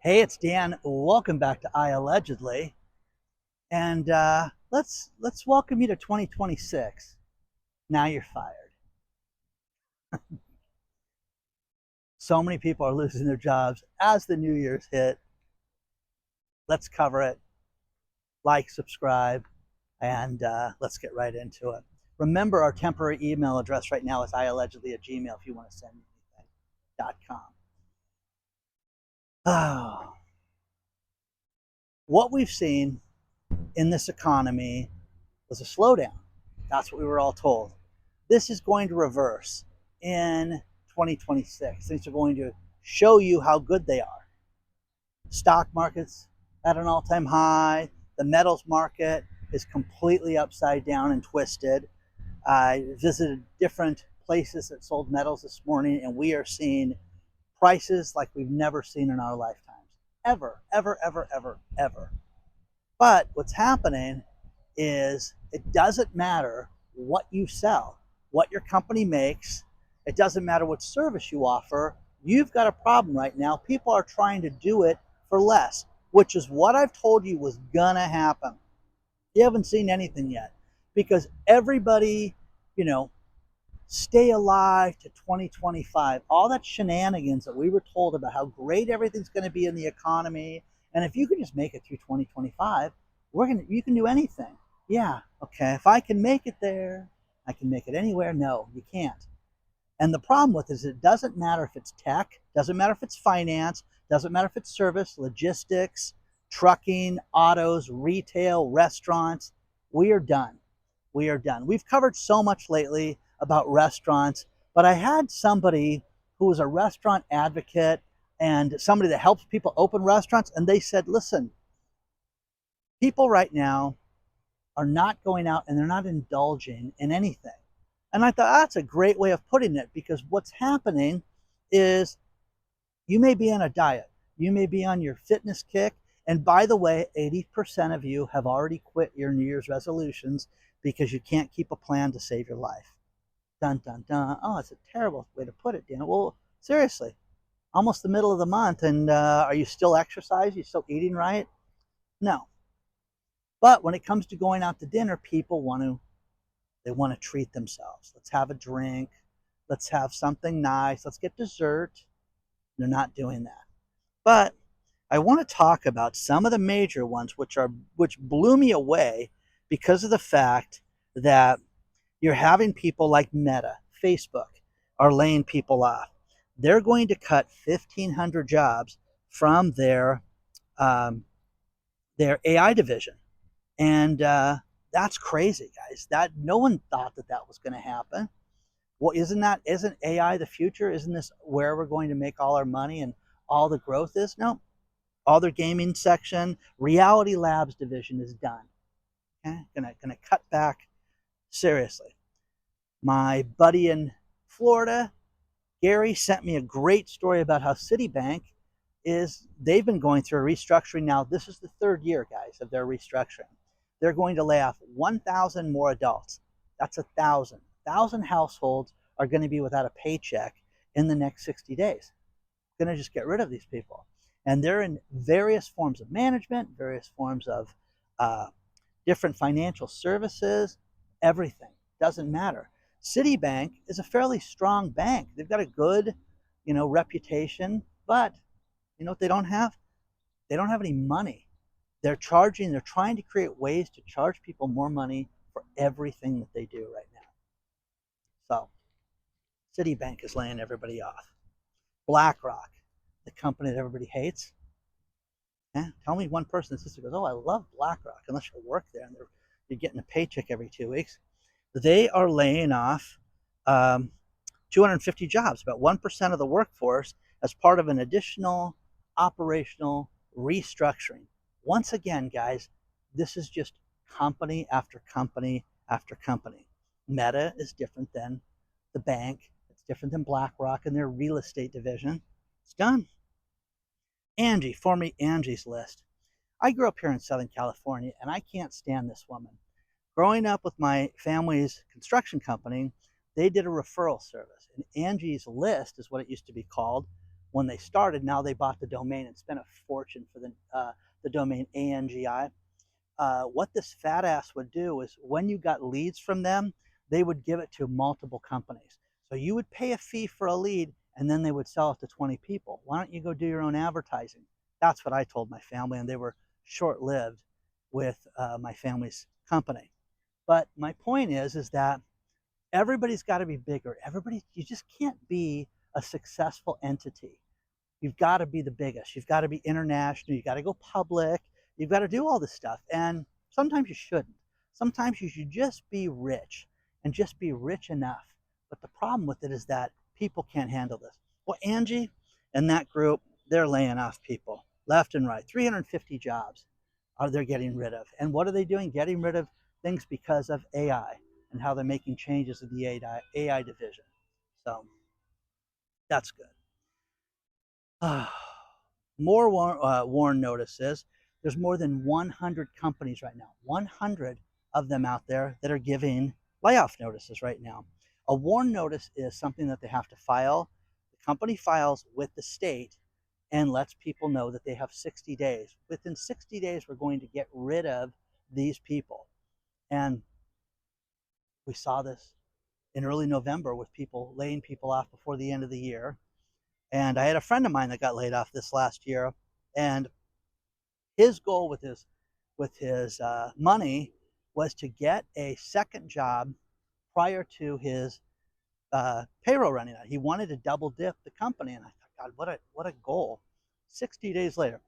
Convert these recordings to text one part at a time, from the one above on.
Hey, it's Dan. Welcome back to iAllegedly, and let's welcome you to 2026. Now you're fired. So many people are losing their jobs as the New Year's hit. Let's cover it. Like, subscribe, and let's get right into it. Remember, our temporary email address right now is iAllegedly at Gmail if you want to send me anything. Oh, what we've seen in this economy was a slowdown. That's what we were all told. This is going to reverse in 2026. Things are going to show you how good they are. Stock market's at an all-time high. The metals market is completely upside down and twisted. I visited different places that sold metals this morning, and we are seeing prices like we've never seen in our lifetimes. Ever, ever, ever, ever, ever. But what's happening is it doesn't matter what you sell, what your company makes. It doesn't matter what service you offer. You've got a problem right now. People are trying to do it for less, which is what I've told you was going to happen. You haven't seen anything yet because everybody, you know, stay alive to 2025. All that shenanigans that we were told about how great everything's going to be in the economy. And if you can just make it through 2025, you can do anything. Yeah, okay. If I can make it there, I can make it anywhere. No, you can't. And the problem with it is it doesn't matter if it's tech, doesn't matter if it's finance, doesn't matter if it's service, logistics, trucking, autos, retail, restaurants. We are done. We are done. We've covered so much lately about restaurants, but I had somebody who was a restaurant advocate and somebody that helps people open restaurants, and they said, listen, people right now are not going out and they're not indulging in anything. And I thought that's a great way of putting it because what's happening is you may be on a diet, you may be on your fitness kick. And by the way, 80% of you have already quit your New Year's resolutions because you can't keep a plan to save your life. Dun, dun, dun. Oh, it's a terrible way to put it, Dan. Well, seriously, almost the middle of the month, and are you still exercising? You still eating right? No. But when it comes to going out to dinner, people they want to treat themselves. Let's have a drink. Let's have something nice. Let's get dessert. They're not doing that. But I want to talk about some of the major ones which blew me away because of the fact that you're having people like Meta, Facebook, are laying people off. They're going to cut 1,500 jobs from um, their AI division, and that's crazy, guys. That no one thought that was going to happen. Well, isn't AI the future? Isn't this where we're going to make all our money and all the growth is? No, all their gaming section, Reality Labs division is done. Okay, gonna cut back seriously. My buddy in Florida, Gary, sent me a great story about how Citibank they've been going through a restructuring now. This is the third year, guys, of their restructuring. They're going to lay off 1,000 more adults. That's 1,000 households are going to be without a paycheck in the next 60 days. Going to just get rid of these people. And they're in various forms of management, various forms of different financial services, everything. Doesn't matter. Citibank is a fairly strong bank. They've got a good, reputation, but you know what they don't have? They don't have any money. They're trying to create ways to charge people more money for everything that they do right now. So Citibank is laying everybody off. BlackRock, the company that everybody hates. Yeah, tell me one person that goes, oh, I love BlackRock, unless you work there and you're getting a paycheck every 2 weeks. They are laying off 250 jobs, about 1% of the workforce, as part of an additional operational restructuring. Once again, guys, this is just company after company after company. Meta is different than the bank. It's different than BlackRock and their real estate division. It's done. Angie, formerly Angie's List. I grew up here in Southern California, and I can't stand this woman. Growing up with my family's construction company, they did a referral service. And Angie's List is what it used to be called. when they started. Now they bought the domain and spent a fortune for the domain ANGI. What this fat ass would do is when you got leads from them, they would give it to multiple companies. So you would pay a fee for a lead and then they would sell it to 20 people. Why don't you go do your own advertising? That's what I told my family, and they were short lived with my family's company. But my point is that everybody's got to be bigger. You just can't be a successful entity. You've got to be the biggest. You've got to be international. You've got to go public. You've got to do all this stuff. And sometimes you shouldn't. Sometimes you should just be rich and just be rich enough. But the problem with it is that people can't handle this. Well, Angie and that group, they're laying off people left and right. 350 jobs are they're getting rid of. And what are they doing? Getting rid of things because of AI and how they're making changes in the AI division. So that's good. More warn notices. There's more than 100 companies right now, 100 of them out there that are giving layoff notices right now. A warn notice is something that they have to file. The company files with the state and lets people know that they have 60 days. Within 60 days, we're going to get rid of these people. And we saw this in early November with people laying people off before the end of the year. And I had a friend of mine that got laid off this last year, and his goal with his money was to get a second job prior to his payroll running out. He wanted to double dip the company, and I thought, God, what a goal! 60 days later,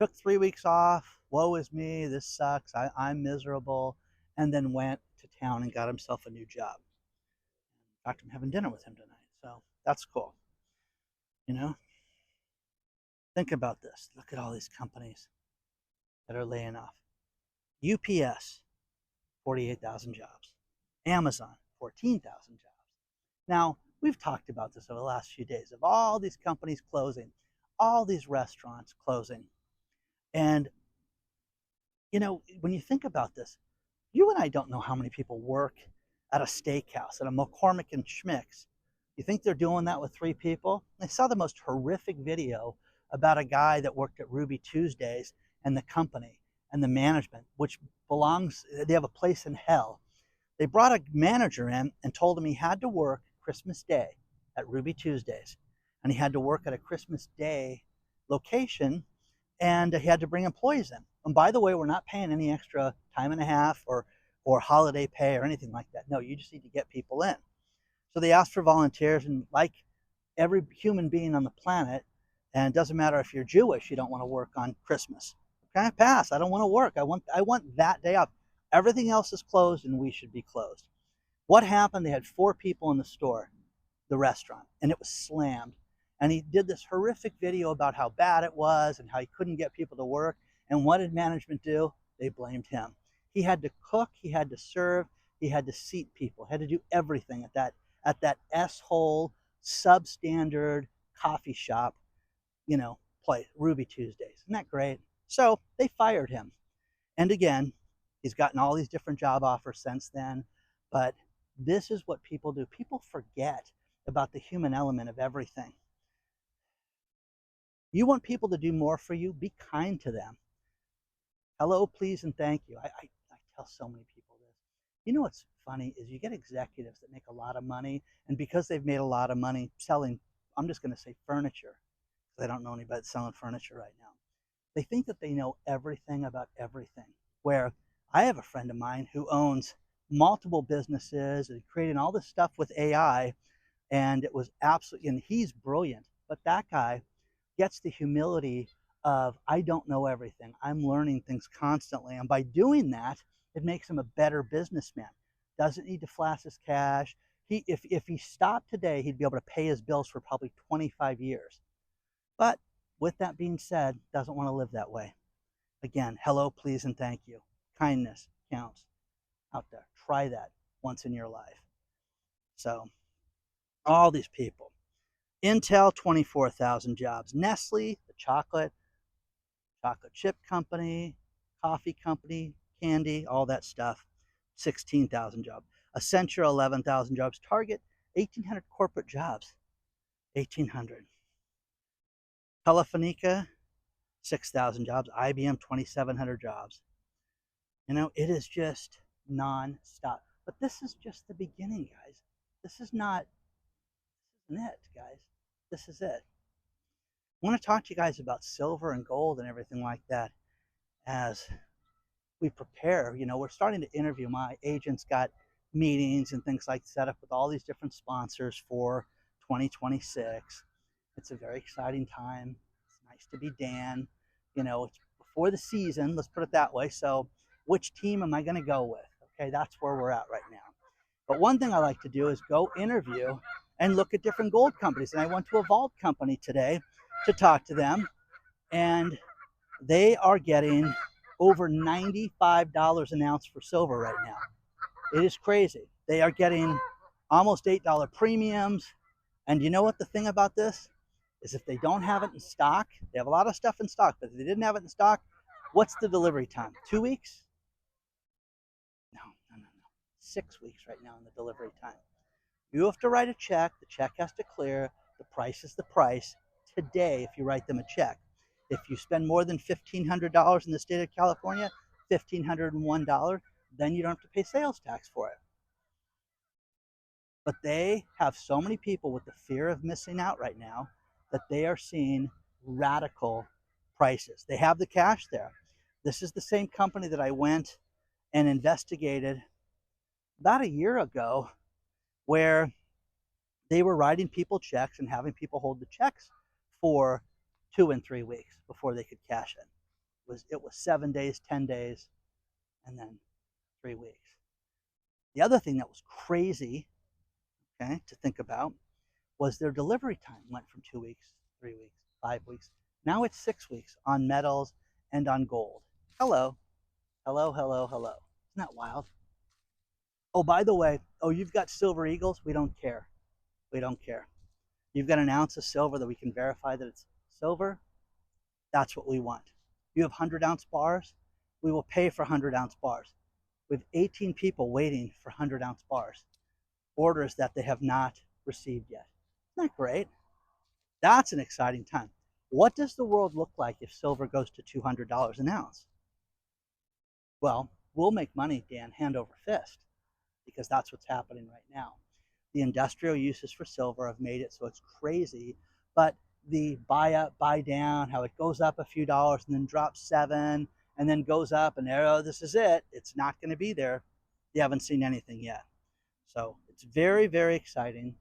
took 3 weeks off. Woe is me. This sucks. I'm miserable. And then went to town and got himself a new job. In fact, I'm having dinner with him tonight, so that's cool. You know, think about this. Look at all these companies that are laying off. UPS, 48,000 jobs. Amazon, 14,000 jobs. Now, we've talked about this over the last few days of all these companies closing, all these restaurants closing. And, you know, when you think about this, you and I don't know how many people work at a steakhouse, at a McCormick and Schmick's. You think they're doing that with 3 people? I saw the most horrific video about a guy that worked at Ruby Tuesdays and the company and the management, which they have a place in hell. They brought a manager in and told him he had to work Christmas Day at Ruby Tuesdays, and he had to work at a Christmas Day location, and he had to bring employees in. And by the way, we're not paying any extra time and a half or holiday pay or anything like that. No, you just need to get people in. So they asked for volunteers, and like every human being on the planet, and it doesn't matter if you're Jewish, you don't want to work on Christmas. Okay, pass. I don't want to work. I want that day off. Everything else is closed, and we should be closed. What happened? They had 4 people in the store, the restaurant, and it was slammed. And he did this horrific video about how bad it was and how he couldn't get people to work. And what did management do? They blamed him. He had to cook, he had to serve, he had to seat people, had to do everything at that S-hole, substandard coffee shop, place, Ruby Tuesdays. Isn't that great? So they fired him. And again, he's gotten all these different job offers since then. But this is what people do. People forget about the human element of everything. You want people to do more for you? Be kind to them. Hello, please, and thank you. I tell so many people this. You know what's funny is you get executives that make a lot of money, and because they've made a lot of money selling, I'm just going to say furniture, because I don't know anybody selling furniture right now. They think that they know everything about everything. Where I have a friend of mine who owns multiple businesses and creating all this stuff with AI, and it was absolutely, and he's brilliant, but that guy gets the humility of, I don't know everything. I'm learning things constantly. And by doing that, it makes him a better businessman. Doesn't need to flash his cash. If he stopped today, he'd be able to pay his bills for probably 25 years. But with that being said, doesn't want to live that way. Again, hello, please, and thank you. Kindness counts out there. Try that once in your life. So, all these people. Intel, 24,000 jobs. Nestle, the chocolate chip company, coffee company, candy, all that stuff, 16,000 jobs. Accenture, 11,000 jobs. Target, 1,800 corporate jobs. 1,800. Telefonica, 6,000 jobs. IBM, 2,700 jobs. It is just non-stop. But this is just the beginning, guys. This is not, this isn't it, guys. This is it. I want to talk to you guys about silver and gold and everything like that as we prepare. We're starting to interview. My agent's got meetings and things like set up with all these different sponsors for 2026. It's a very exciting time. It's nice to be Dan. It's before the season, let's put it that way. So, which team am I going to go with? Okay, that's where we're at right now. But one thing I like to do is go interview and look at different gold companies. And I went to a vault company today to talk to them, and they are getting over $95 an ounce for silver right now. It is crazy. They are getting almost $8 premiums. And you know what the thing about this is? If they don't have it in stock, they have a lot of stuff in stock, but if they didn't have it in stock, what's the delivery time? 2 weeks? No. 6 weeks right now in the delivery time. You have to write a check. The check has to clear. The price is the price today if you write them a check. If you spend more than $1,500 in the state of California, $1,501, then you don't have to pay sales tax for it. But they have so many people with the fear of missing out right now that they are seeing radical prices. They have the cash there. This is the same company that I went and investigated about a year ago, where they were writing people checks and having people hold the checks for 2 and 3 weeks before they could cash it. It was 7 days, 10 days, and then 3 weeks. The other thing that was crazy, okay, to think about was their delivery time went from 2 weeks, 3 weeks, 5 weeks. Now it's 6 weeks on metals and on gold. Hello. Isn't that wild? Oh, by the way, you've got silver eagles? We don't care. You've got an ounce of silver that we can verify that it's silver? That's what we want. You have 100-ounce bars? We will pay for 100-ounce bars. We have 18 people waiting for 100-ounce bars, orders that they have not received yet. Isn't that great? That's an exciting time. What does the world look like if silver goes to $200 an ounce? Well, we'll make money, Dan, hand over fist, because that's what's happening right now. The industrial uses for silver have made it so it's crazy, but the buy up, buy down, how it goes up a few dollars and then drops $7 and then goes up and this is it. It's not going to be there. You haven't seen anything yet. So it's very, very exciting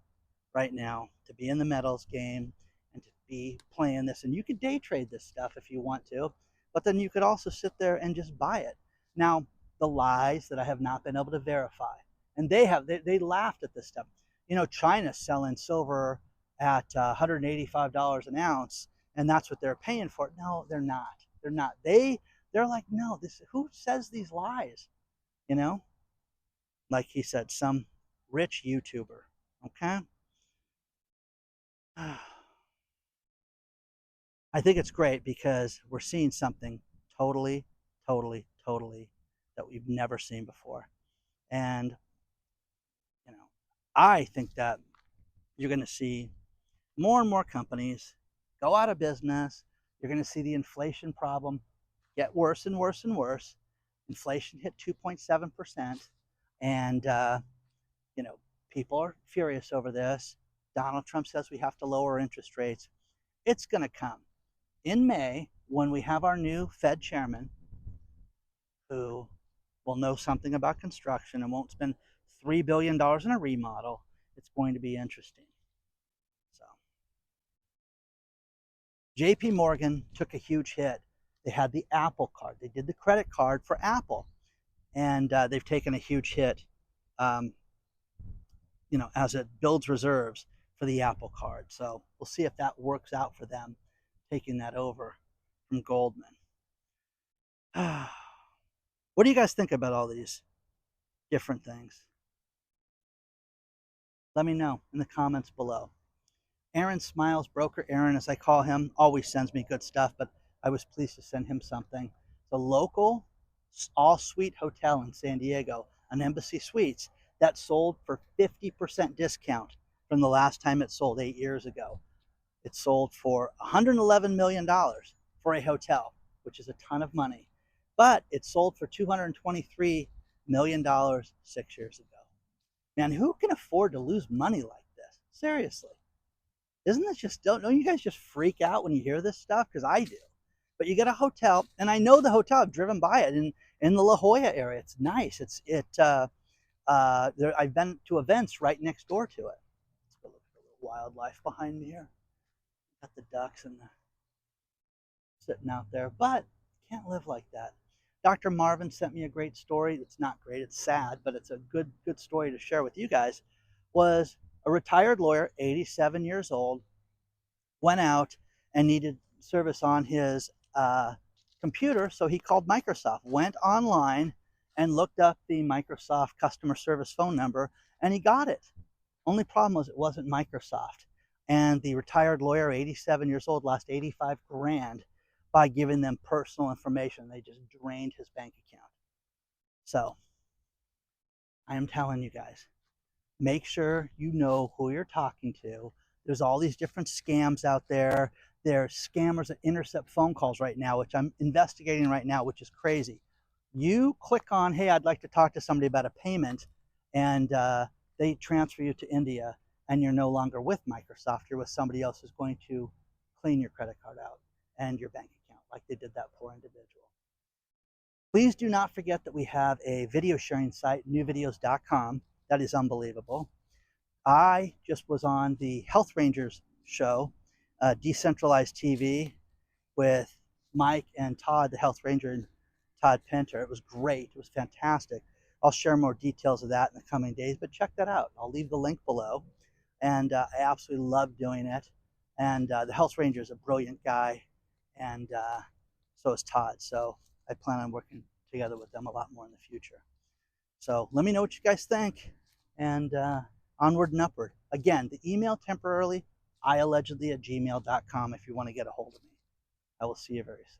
right now to be in the metals game and to be playing this. And you could day trade this stuff if you want to, but then you could also sit there and just buy it. Now, the lies that I have not been able to verify, and they laughed at this stuff. China's selling silver at $185 an ounce, and that's what they're paying for it. No, they're not. They're like, no, who says these lies? Like he said, some rich YouTuber. Okay. I think it's great because we're seeing something totally that we've never seen before. And I think that you're going to see more and more companies go out of business. You're going to see the inflation problem get worse and worse and worse. Inflation hit 2.7%, and people are furious over this. Donald Trump says we have to lower interest rates. It's going to come in May when we have our new Fed chairman, who will know something about construction and won't spend $3 billion in a remodel. It's going to be interesting. So, JP Morgan took a huge hit. They had the Apple card. They did the credit card for Apple, and they've taken a huge hit, as it builds reserves for the Apple card. So we'll see if that works out for them, taking that over from Goldman. What do you guys think about all these different things? Let me know in the comments below. Aaron Smiles, broker Aaron, as I call him, always sends me good stuff, but I was pleased to send him something. The local all-suite hotel in San Diego, an Embassy Suites, that sold for 50% discount from the last time it sold 8 years ago. It sold for $111 million for a hotel, which is a ton of money. But it sold for $223 million 6 years ago. Man, who can afford to lose money like this? Seriously. Isn't this just, don't you guys just freak out when you hear this stuff? Because I do. But you get a hotel, and I know the hotel, I've driven by it in the La Jolla area. It's nice. I've been to events right next door to it. Let's go look at the little wildlife behind me here. Got the ducks and the sitting out there, but can't live like that. Dr. Marvin sent me a great story. It's not great, it's sad, but it's a good story to share with you guys. Was a retired lawyer, 87 years old, went out and needed service on his computer, so he called Microsoft, went online and looked up the Microsoft customer service phone number, and he got it. Only problem was it wasn't Microsoft. And the retired lawyer, 87 years old, lost 85 grand by giving them personal information. They just drained his bank account. So I am telling you guys, make sure you know who you're talking to. There's all these different scams out there. There are scammers that intercept phone calls right now, which I'm investigating right now, which is crazy. You click on, hey, I'd like to talk to somebody about a payment, and they transfer you to India, and you're no longer with Microsoft. You're with somebody else who's going to clean your credit card out and your bank account, like they did that poor individual. Please do not forget that we have a video sharing site, newvideos.com. That is unbelievable. I just was on the Health Rangers show, decentralized TV, with Mike and Todd, the Health Ranger, and Todd Pinter. It was great. It was fantastic. I'll share more details of that in the coming days, but check that out. I'll leave the link below. And I absolutely love doing it. And the Health Ranger is a brilliant guy, and so is Todd. So I plan on working together with them a lot more in the future. So let me know what you guys think, and onward and upward. Again, the email temporarily, iAllegedly@gmail.com if you want to get a hold of me. I will see you very soon.